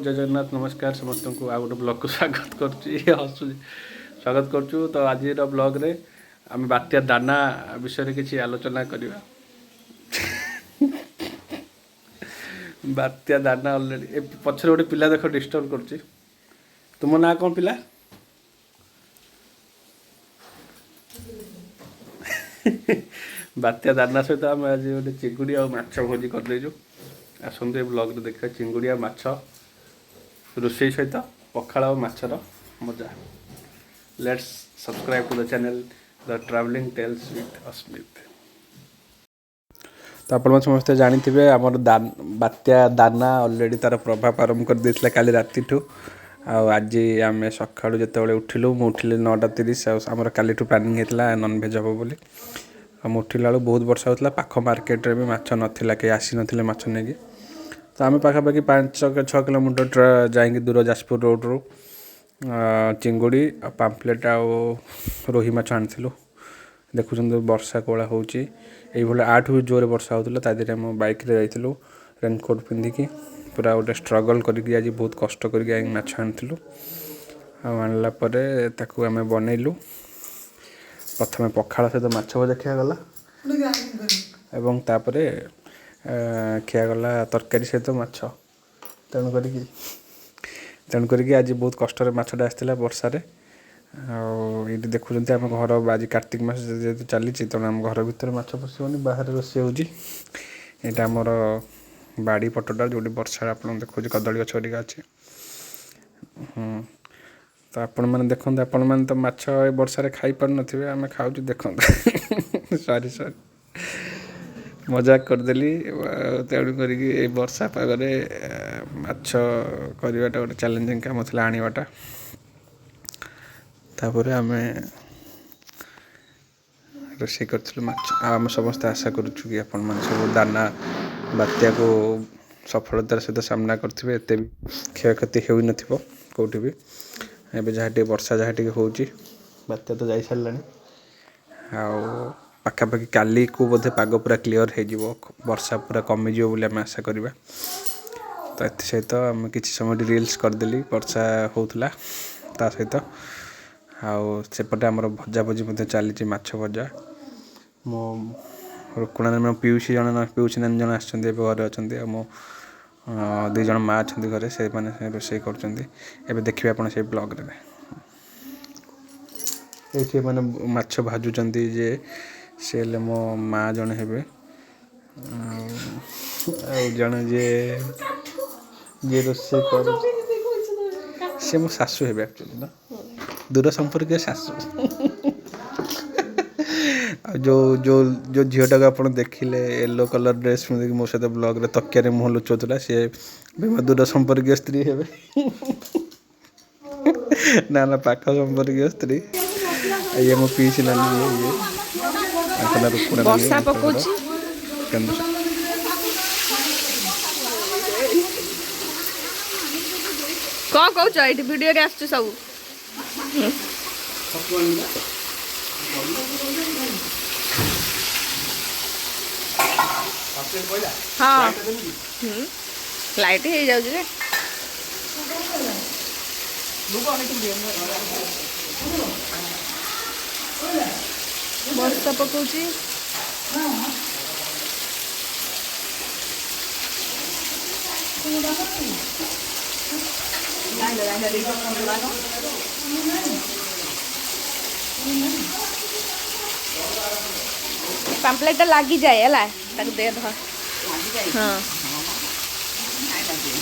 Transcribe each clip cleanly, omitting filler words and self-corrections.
जय जगन्नाथ नमस्कार समस्त को आ गोटे ब्लॉग को स्वागत करुँ स्वागत करुँ। तो आज ब्लॉग रे आम बात्या दाना विषय किसी आलोचना करवा। बात्या दाना अलरेडी पछरे गोटे पिला देख डिस्टर्ब कर। तुम ना कौन पिला? बात्या दाना सहित आम आज गोटे चिंगुड़ी और माछ भोजी करदेचु। आसतु ब्लॉग रे देखा चिंगुड़ी और माछ रोषे सहित पखाड़ और माछर मजा। Let's subscribe to the channel the travelling tales with Asmit. तो आप समस्ते जानी आमर बात्या दाना अलरेडी तार प्रभाव आरंभ कर देता काली राति ठू। आज आम सका जो उठिलु मुझे 9:30 आमर काली प्लानिंग होता नॉनभेज हम बोली। आम उठिला बेलू बहुत वर्षा होता पाख मार्केट में माछ नाला कहीं आसी ना माछ नहीं। तो आम पाखापाखि 5-6 किलोमीटर जाएंगे दूर जाजपुर रोड रू चिंगुड़ी पाम्पलेट आ रोही माछ आनी। देखुं वर्षा कोला हो आठ भी जोर वर्षा होता तादेह आम बैक जाइलु रेनकोट पिंधिकी पूरा गोटे स्ट्रगल करके आज बहुत कष्ट करके माछ आनी। आणला आम बनइलु प्रथम पखाड़ सहित माछ भजा खियागला एवं तापर खियागला तरकारी सहित माछ। तेणुक आज बहुत कष्ट माछटा आसाला वर्षार। ये देखुं आम घर आज कार्तिक मास जेहतु चली तेणु आम घर भर माछ पशिबनी बाहर रोषे होटा आमर बाड़ी पटटा जो वर्षा आप देखो कदली गछ गा अच्छे। तो आपण मैंने देखते आपण मैंने तो माछ वर्षार खाई पार थे आम खाऊ देखते। सॉरी मजाक करदेली तेणुक वर्षा पागरे माछ करवाटा गोटे चैलेंजिंग काम था आनवाटा। तापर आम रोषे करूँ माछ आम समस्त आशा करुँ कि आपण मैंने सब दाना बात्या को सफलतार सहित सामना करेंगे एत भी क्षय क्षति हो न कौटी भी। एवं जहाँ टे वर्षा जहाँ टे हो बात्या तो जा सारा पाखापाखि काली को बोधे पाग पूरा क्लीयर हो वर्षा पूरा कमिज बोली आम आशा करवा। तो ये सहित आम कि समय रिल्स करदेली वर्षा होता सहित आउपटे आमर भजा भजी चली माछ भजा। मो रुकुणा मो पीऊसी जन पीऊसी नानी जन आसछन्ती घरे अच्छा मो 2 जन माँ अच्छा घरे से मैंने रोषे कर देखिए आप ब्लॉग रे ये मैंने माछ भाजुंट जे सी मो माँ जन हे जन जे जे रोषे कर सी मो सासू हे एक्चुअली ना दूर संपर्क सासू। जो जो जो झीटा को आप देखिले येलो कलर ड्रेस में मो सहित ब्लॉग रे तकिया मुह लुचाऊला सी दूर संपर्क स्त्री हे। ना ना पाख संपर्क स्त्री ये मो पीसी नानी ये वर्षा पकोची कौन कौच ये वीडियो रे आछ सब हाँ लाइट हो जाऊँ वर्षा पकोची पाम्पलेट लगी जाए है दे ध हाँ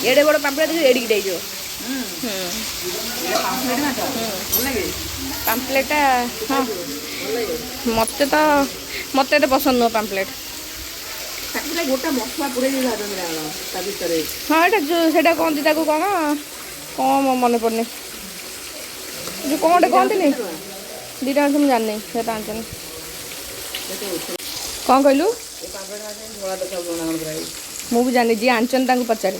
एड़े बड़ पाम्पलेट एडिक दे जो पाम्पलेट हाँ मत तो पसंद नुह पाम्पलेट गोटा मसला पूरे हाँ ये कहती कौन कौन मन पड़नी जो कौन गोटे कहती दीटा मुझे जानी कौन कहलु मुझे जानी जी आंचन पचारे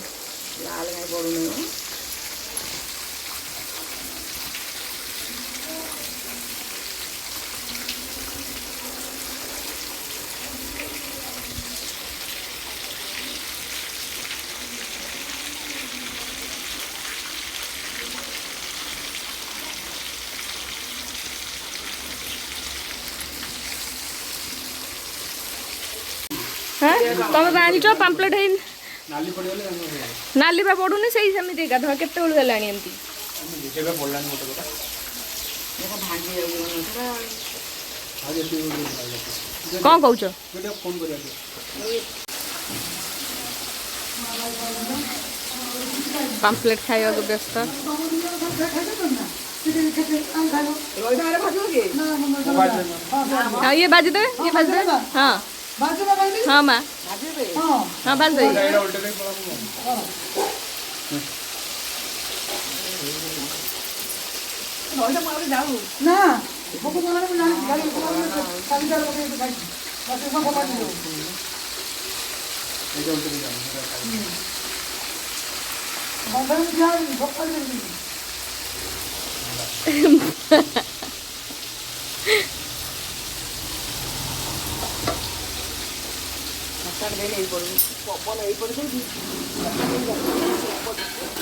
हाँ तुम जानिच पाम्पलेट है नाली पड़गले नाली बा पड़ुनी से सेमती गाधुआ केते बेलू हेलाणी एमती बुझेबा पड़लानी गोटे गोटा देखो भांगी जाऊँ आज एति कौन कहूच वीडियो फोन करिया पाम्पलेट खाइबा को व्यस्त हाँ ये बाजी दे हाँ हाँ माँ हाँ बाज दे एडा उल्टे नहीं पड़ा ना एडा उल्टे नहीं जाऊं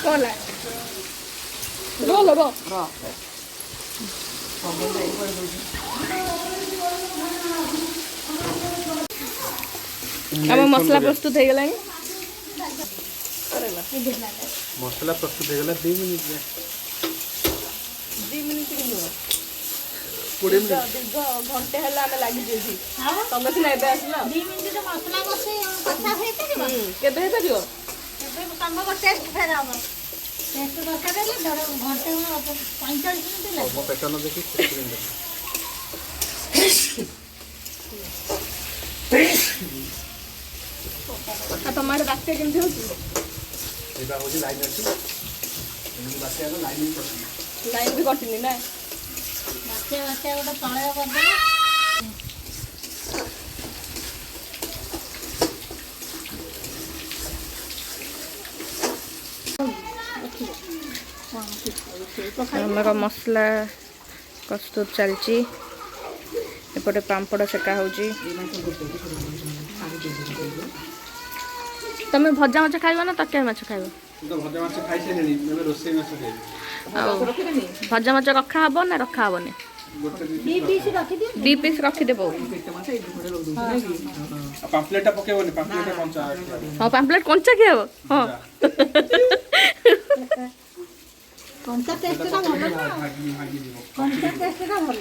कौन है रो लो रो अब मसला प्रस्तुत हो गलानी मसला प्रस्तुत हो गला 2 मिनिट रे 2 मिनिट के नुह 20 मिनिट दीर्घ घंटे हला हमें लागि जेसी तमे सिना एबे आसला 2 मिनिट मसला बसे कथा होई परिबो केबे हे परियो ଏବେ ତମର ଟେଷ୍ଟ ଫେର ହବ ଟେଷ୍ଟ ଦରକାର ହେଲେ ଘଣ୍ଟେ 45 ମିନିଟ୍ ଲାଗିବ ମୋ ପେଟ ନ ଦେଖି टमाटर बात्या केमती होची एबा होजी लाइन अछि एनी बासे आलो लाइन पड़ती लाइन भी कटिनी ना ବାତ୍ୟା ଗୋଟେ ତଳେ କରିଦେଲେ ଆମର ମସଲା ପ୍ରସ୍ତୁତ ଚାଲିଛି ଏପଟେ ପାମ୍ପଡ଼ ସେକା ହେଉଛି ତମେ ଭଜା ମାଛ ଖାଇବ ନା ତରକାରୀ ମାଛ ଖାଇବ तो भजा माछ खाइ छेनी एबे रोसई माछ खाइ ଆଉ ଭଜା ମାଛ ରଖା ହବ ନା ରଖା ହବନି गोटे ଦି ପିସ୍ ରଖିଦିଅ 2 ପିସ୍ ରଖିଦେବ पाम्पलेट पकेबनी पाम्पलेट कंचा ହଁ ପାମ୍ପଲେଟ୍ କଞ୍ଚା ଖିଆ ହବ ହଁ କଞ୍ଚା ଟେଷ୍ଟଟା ଭଲ ନା भागी भागी दिबो କଞ୍ଚା ଟେଷ୍ଟଟା ଭଲ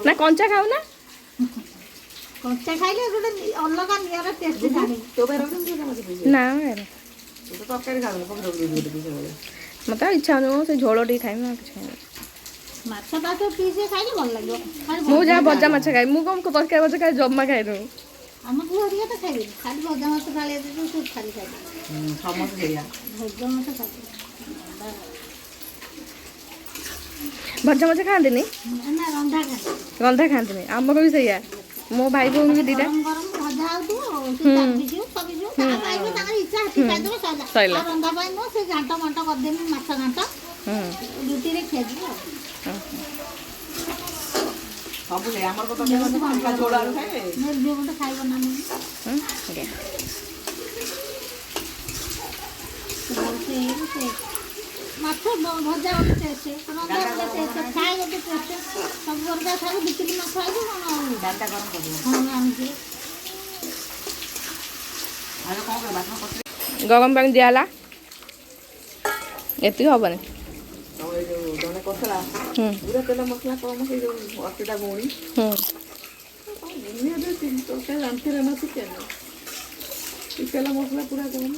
ନା କଞ୍ଚା ଖାଉ ନା କଞ୍ଚା ଖାଇଲେ ଗୋଟେ ଅଲଗା ନିଆରା ଟେଷ୍ଟ ଜାଣି तो पे रखन के मत पीछे ନା तो तरकारी खाबे पकड़ दे दे पीछे वाले ମତେ ଆଉ ଇଚ୍ଛା ହଉନି ମୁଁ ସେ ଝୋଳ ଟିକେ ଖାଇବି ଆଉ କିଛି ଖାଇବି ମାଛଟା ତ ପିସ୍ ଖାଇଲେ ଭଲ ଲାଗିବ ମୁଁ ଯାହା ଭଜା ମାଛ ଖାଇବି ମୁଁ କଣ ତରକାରୀ ମାଛ ଖାଇ ଜମା ଖାଇଦେବୁ ଆମ ପୁଅ ହରିକା ତ ଖାଇବେନି ଖାଲି ଭଜା ମାଛ ଖାଲି ଦେଇଦେବୁ ସେ ଖାଲି ଖାଇବେ समझ गया ଭଜା ମାଛ ଖାଇବେ ଭଜା ମାଛ ଖାଆନ୍ତିନି ନା ରନ୍ଧା ଖାଇବେ ରନ୍ଧା ଖାଆନ୍ତିନି ଆମର ବି ସେଇଆ ମୋ ଭାଇ ଭଉଣୀ ବି ଦିଟା ଗରମ ଗରମ ଭଜା ହଉଥିବ ସେ ଚାବିଯିବ ସବିଯିବ ତାହା ଖାଇବେ ତାଙ୍କର ଇଚ୍ଛା ହେଠି ଖାଇଦେବେ ସଇଲା। ସଇଲା ଆଉ ରନ୍ଧା ପାଇଁ ନୁହଁ ସେ ଘାଣ୍ଟ ମାଣ୍ଟ କରିଦେବି ମାଛ ଘାଣ୍ଟ ହୁଁ ରୁଟିରେ ଖିଆଯିବ ଆଉ सब ले हमर को तो का जोड़ा खाए ନିର୍ଭୟ ଗୋଟେ ଖାଇବ ନା ନାହିଁ ହୁଁ ଆଜ୍ଞା ସେ ମାଛ ଭଜା ଗୋଟେ ଟେଷ୍ଟ ରନ୍ଧା ଗୋଟେ ଟେଷ୍ଟ ଖାଏ ଗୋଟେ ଟେଷ୍ଟ ସବୁ ବର୍ଗା ଖାଇବ 2 କିଲୋ ମାଛ ଖାଇବ କଣ ଆଉ डाटा गरम कर दो ହଁ ଆଣିଛି आरो कोन कर बात पकड़ ଗରମ ପାଣି ଦିଆହେଲା ଏତିକି ହବନି तो ए जो दोने कोसला ହୁଁ पूरा तेल मसला कम से जो अतिटा गोणी ହୁଁ दुनिया दे तीन तो के जानते रहना से क्या तेल मसला पूरा कम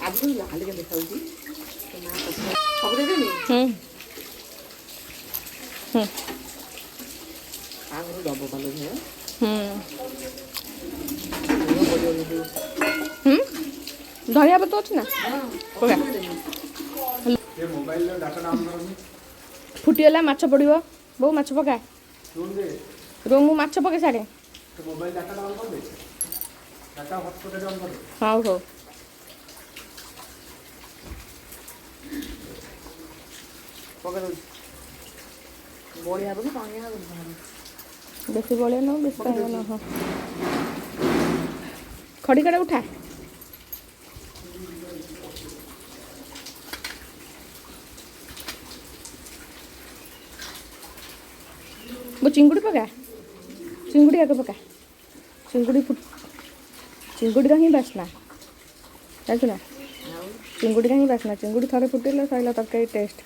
आज तो लाल के दिखाऊ जी तो ना सब दे देनी ହୁଁ ହୁଁ आग डबो पालो है ହୁଁ ହୁଁ ଧନିଆ ପତ୍ର ଅଛି ନା ପକା ये मोबाइल रे डाटा डाउन करनी ଫୁଟିଗଲା ମାଛ ପଡ଼ିବ ବୋଉ ମାଛ ପକା सुन दे ରୁହ ମୁଁ ମାଛ ପକେଇ ସାରେ तो मोबाइल डाटा डाउन कर दे डाटा हॉटस्पॉट डाउन कर दे ହଉ ହଉ पकड़ बोली हाबो पानी हाबो ବେଶୀ ବଳିଆ ନୁହଁ ବେଶୀ ପାଣିଆ ନୁହଁ ହଁ ଖଡ଼ିକାଟା ଉଠା वो चिंगुड़ी पका चिंगुड़ी आगे पका चिंगुड़ी फुट ଚିଙ୍ଗୁଡ଼ିର ହିଁ ବାସ୍ନା ଜାଣିଛୁ ନା ଚିଙ୍ଗୁଡ଼ିର ହିଁ ବାସ୍ନା ଚିଙ୍ଗୁଡ଼ି ଥରେ ଫୁଟିଲେ ସରିଲା ତରକାରୀ ଟେଷ୍ଟ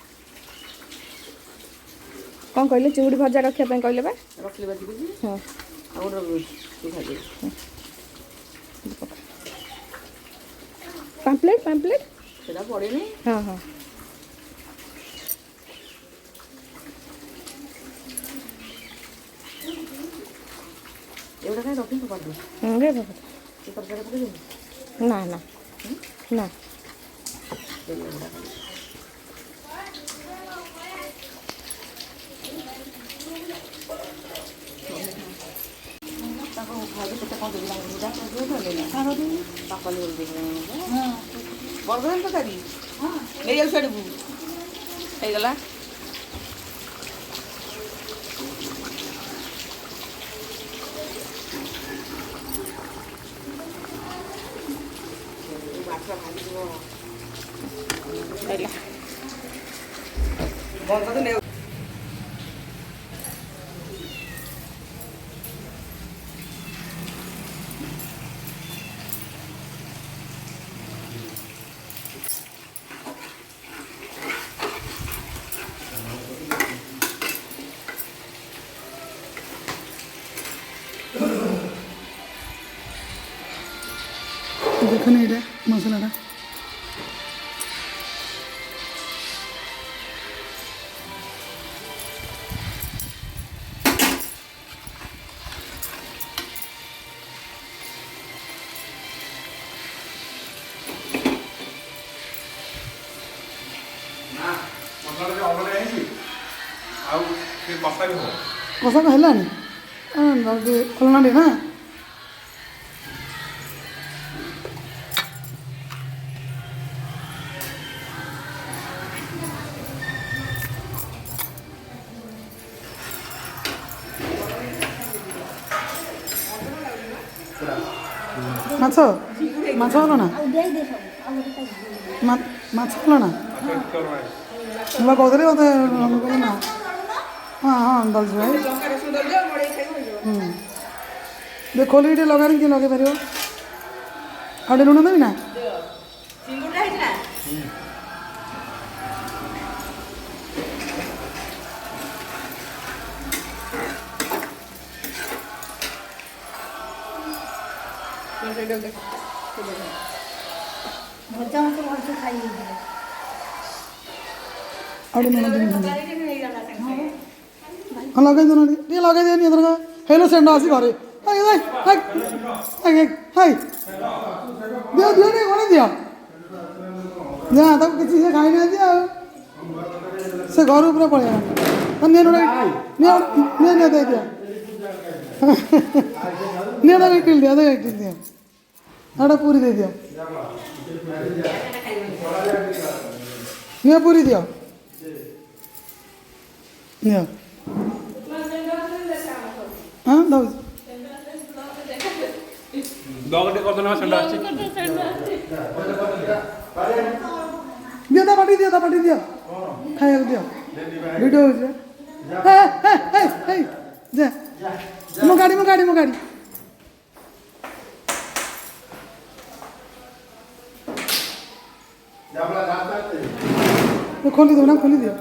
କ'ଣ କହିଲେ ଚିଙ୍ଗୁଡ଼ି ଭଜା ରଖିବା ପାଇଁ କହିଲେ ବା ରଖିଲେ ବାଜିବି ହଁ ଆଉ ଗୋଟେ ଖାଇଦେବି ପାମ୍ପଲେଟ୍ ସେଟା ପଡ଼େନି ହଁ ହଁ ଏଗୁଡ଼ା କାହିଁ ରଖିନି କରିଦେବି ରେ ବାବା ସେ ତରକାରୀ ପକେଇଦେବି ନା ନା ନା ତାକୁ ଖାଇକି କେତେ କ'ଣ ଦେବି ପାପାଲି ବରଗଡ଼ ତରକାରୀ ନେଇଯାଉଛି ଆଡ଼କୁ ହେଇଗଲା ମାଛ ଭାଜିଯିବ ହେଲା ବରଗଡ଼ ନେଇ দেখুন এটা মশলাটা କଷା ହେଲାନି ଖୋଲନାଟି ନା ମାଛ ମାଛ ଭଲ ନା ମାଛ ଭଲ ନା ମୁଁ ବା କହୁଥିଲି ମୋତେ କହିଲେ ନା ହଁ ହଁ ଦଲଛି ଭାଇ ଦେ ଖୋଲିକି ଟିକେ ଲଗାନି କିଏ ଲଗେଇ ପାରିବ ଆଉ ଟିକେ ଲୁଣ ଦେବି ନା ଭଜା ମାଛ ଭଲସେ ଖାଇ ହେଇଯିବ ଆଉ ଟିକେ ଲୁଣ ଦେବି ହଁ ଲଗେଇ ଦେଉନ ଟିକେ ଲଗେଇ ଦିଅନି ଏଥର ହେଇଲୋ ସେଣ୍ଡ ଆସି ଘରେ ହାଇ ଦିଅ ଦିଅ ଟିକେ ଘରେ ଦିଅ ଯା ତାକୁ କିଛି ସେ ଖାଇନାହାନ୍ତି ଆଉ ସେ ଘରକୁ ପୁରା ପଳେଇଗଲା ନିଅ ନିଅ ଦେଇଦିଅ ନିଅ ତାକୁ ଇଟିଲି ଦିଅ ତାକୁ ଇଟିଲି ଦିଅ ଗୋଟେ ପୁରୀ ଦେଇଦିଅ ନିଅ ପୁରୀ ଦିଅ ନିଅ ହଁ ଦଉଛି ଦିଅ ତା ପାଟି ଦିଅ ଖାଇବାକୁ ଦିଅ ଭିଡ଼ିଓ ହେଉଛି ଯା ମୋ ଗାଡ଼ି ଖୋଲି ଦେବ ନା ଖୋଲି ଦିଅ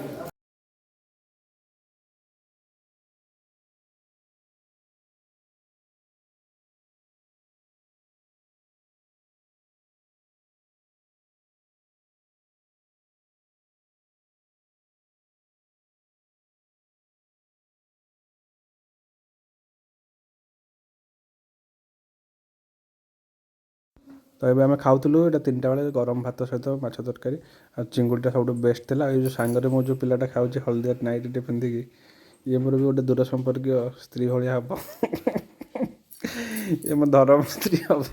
ତ ଏବେ ଆମେ ଖାଉଥିଲୁ ଏଇଟା 3ଟା ବେଳେ ଗରମ ଭାତ ସହିତ ମାଛ ତରକାରୀ ଆଉ ଚିଙ୍ଗୁଡ଼ିଟା ସବୁଠୁ ବେଷ୍ଟ ଥିଲା ଏଇ ଯେଉଁ ସାଙ୍ଗରେ ମୋ ଯେଉଁ ପିଲାଟା ଖାଉଛି ହଳଦିଆ ନାଇଟିଟେ ପିନ୍ଧିକି ଇଏ ମୋର ବି ଗୋଟେ ଦୂର ସମ୍ପର୍କୀୟ ସ୍ତ୍ରୀ ଭଳିଆ ହେବ ଇଏ ମୋ ଧରମ ସ୍ତ୍ରୀ ହେବ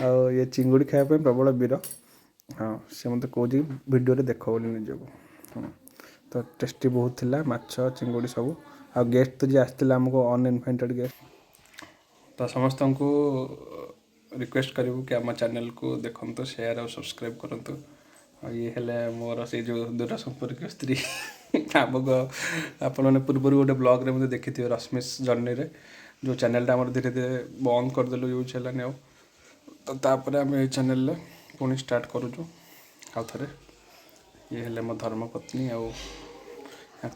ଆଉ ଇଏ ଚିଙ୍ଗୁଡ଼ି ଖାଇବା ପାଇଁ ପ୍ରବଳ ବୀର ହଁ ସେ ମୋତେ କହୁଛି ଭିଡ଼ିଓରେ ଦେଖ ବୋଲି ନିଜକୁ ତ ଟେଷ୍ଟି ବହୁତ ଥିଲା ମାଛ ଚିଙ୍ଗୁଡ଼ି ସବୁ ଆଉ ଗେଷ୍ଟ ତ ଯିଏ ଆସିଥିଲା ଆମକୁ ଅନଇନଭାଇଟେଡ଼ ଗେଷ୍ଟ ତ ସମସ୍ତଙ୍କୁ ରିକ୍ୱେଷ୍ଟ କରିବୁ କି ଆମ ଚ୍ୟାନେଲକୁ ଦେଖନ୍ତୁ ସେୟାର ଆଉ ସବସ୍କ୍ରାଇବ୍ କରନ୍ତୁ ଆଉ ଇଏ ହେଲେ ମୋର ସେଇ ଯେଉଁ ଦୂର ସମ୍ପର୍କୀୟ ସ୍ତ୍ରୀ ଆମକୁ ଆପଣମାନେ ପୂର୍ବରୁ ଗୋଟେ ବ୍ଲଗ୍ରେ ମଧ୍ୟ ଦେଖିଥିବେ ରଶ୍ମିସ୍ ଜର୍ଣ୍ଣିରେ ଯେଉଁ ଚ୍ୟାନେଲଟା ଆମର ଧୀରେ ଧୀରେ ବନ୍ଦ କରିଦେଲୁ ୟୁଜ୍ ହେଲାନି ଆଉ तो तापर आम ये चैनल पुणी स्टार्ट करूँ आउ थे ये हेले मो धर्मपत्नी आउ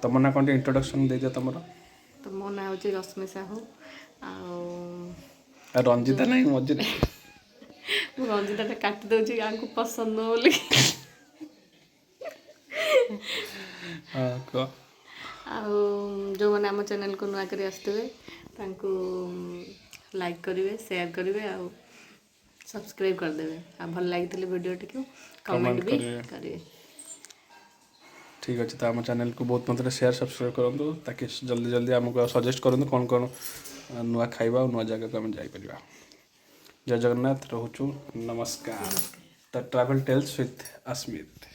तुम ना कौन इंट्रोडक्शन दे दिया तुम तो मो ना हूँ रश्मि साहू रंजिता नहीं मझे रंजिता काटी दौर यहाँ पसंद नुह बोली हाँ कह जो मैंने आम चैनल को नुआ कर आसवे लाइक करेंगे शेयर करेंगे आ सब्सक्राइब करदेवे आ भल लगी वीडियो टी कमेंट भी करेंगे। ठीक अच्छे तो आम चैनल को बहुत मात्रा शेयर सब्सक्राइब करूँ ताकि जल्दी जल्दी आमको सजेस्ट करूँ कौन कौन नुआ खाइबा और नुआ जगह को आम जापर। जय जगन्नाथ रोचु नमस्कार the travel tales with Asmit.